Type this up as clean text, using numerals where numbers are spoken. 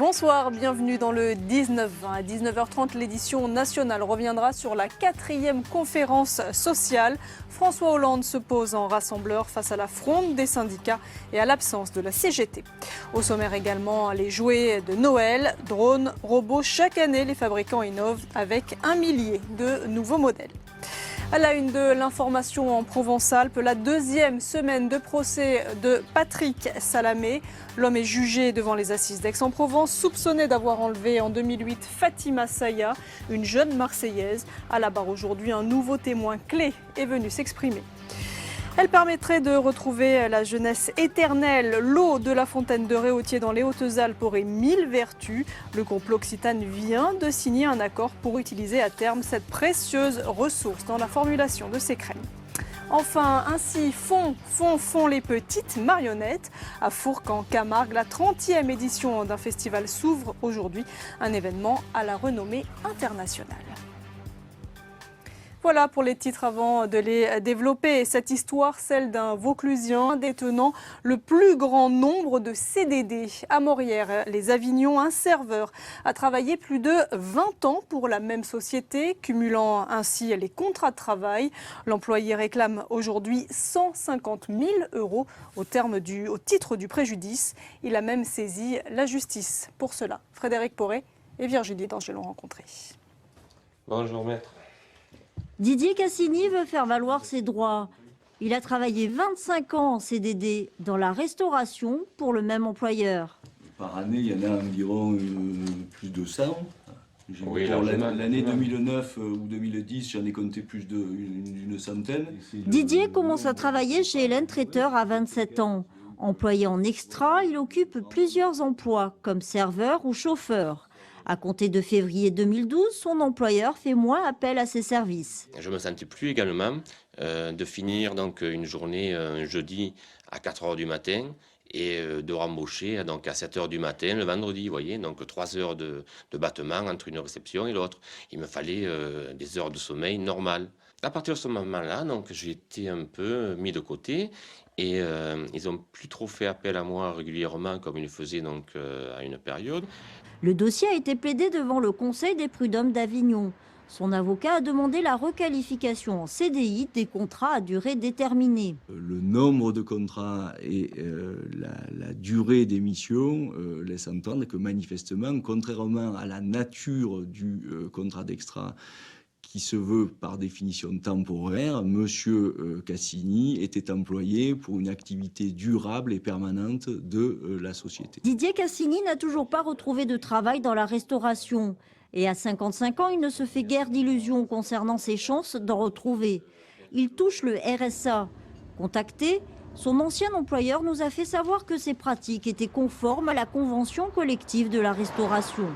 Bonsoir, bienvenue dans le 19-20. À 19h30, l'édition nationale reviendra sur la 4e conférence sociale. François Hollande se pose en rassembleur face à la fronde des syndicats et à l'absence de la CGT. Au sommaire également, les jouets de Noël, drones, robots. Chaque année, les fabricants innovent avec 1 millier de nouveaux modèles. À la une de l'information en Provence-Alpes, la 2e semaine de procès de Patrick Salamé. L'homme est jugé devant les assises d'Aix-en-Provence, soupçonné d'avoir enlevé en 2008 Fatima Saya, une jeune Marseillaise. À la barre aujourd'hui, un nouveau témoin clé est venu s'exprimer. Elle permettrait de retrouver la jeunesse éternelle. L'eau de la fontaine de Réautier dans les Hautes-Alpes aurait 1000 vertus. Le groupe L'Occitane vient de signer un accord pour utiliser à terme cette précieuse ressource dans la formulation de ses crèmes. Enfin, ainsi font les petites marionnettes. À Fourques en Camargue, la 30e édition d'un festival s'ouvre aujourd'hui. Un événement à la renommée internationale. Voilà pour les titres avant de les développer. Cette histoire, celle d'un Vauclusien détenant le plus grand nombre de CDD. À Morières, les Avignons, un serveur a travaillé plus de 20 ans pour la même société, cumulant ainsi les contrats de travail. L'employé réclame aujourd'hui 150 000 € au titre du préjudice. Il a même saisi la justice pour cela. Frédéric Poré et Virginie Danger l'ont rencontré. Bonjour maître. Didier Cassini veut faire valoir ses droits. Il a travaillé 25 ans en CDD dans la restauration pour le même employeur. Par année, il y en a environ plus de 100. Oui, pour l'année 2009 ou 2010, j'en ai compté plus d'une centaine. Didier commence à travailler chez Hélène Traiteur à 27 ans. Employé en extra, il occupe plusieurs emplois, comme serveur ou chauffeur. À compter de février 2012, son employeur fait moins appel à ses services. Je ne me sentais plus également de finir donc une journée un jeudi à 4h du matin et de rembaucher donc à 7h du matin le vendredi, vous voyez, donc 3 heures de battement entre une réception et l'autre. Il me fallait des heures de sommeil normales. À partir de ce moment-là, donc j'ai été un peu mis de côté et ils n'ont plus trop fait appel à moi régulièrement comme ils le faisaient donc à une période. Le dossier a été plaidé devant le Conseil des prud'hommes d'Avignon. Son avocat a demandé la requalification en CDI des contrats à durée déterminée. Le nombre de contrats et la durée des missions laissent entendre que manifestement, contrairement à la nature du contrat d'extra, qui se veut par définition temporaire, M. Cassini était employé pour une activité durable et permanente de la société. Didier Cassini n'a toujours pas retrouvé de travail dans la restauration. Et à 55 ans, il ne se fait guère d'illusions concernant ses chances d'en retrouver. Il touche le RSA. Contacté, son ancien employeur nous a fait savoir que ces pratiques étaient conformes à la convention collective de la restauration.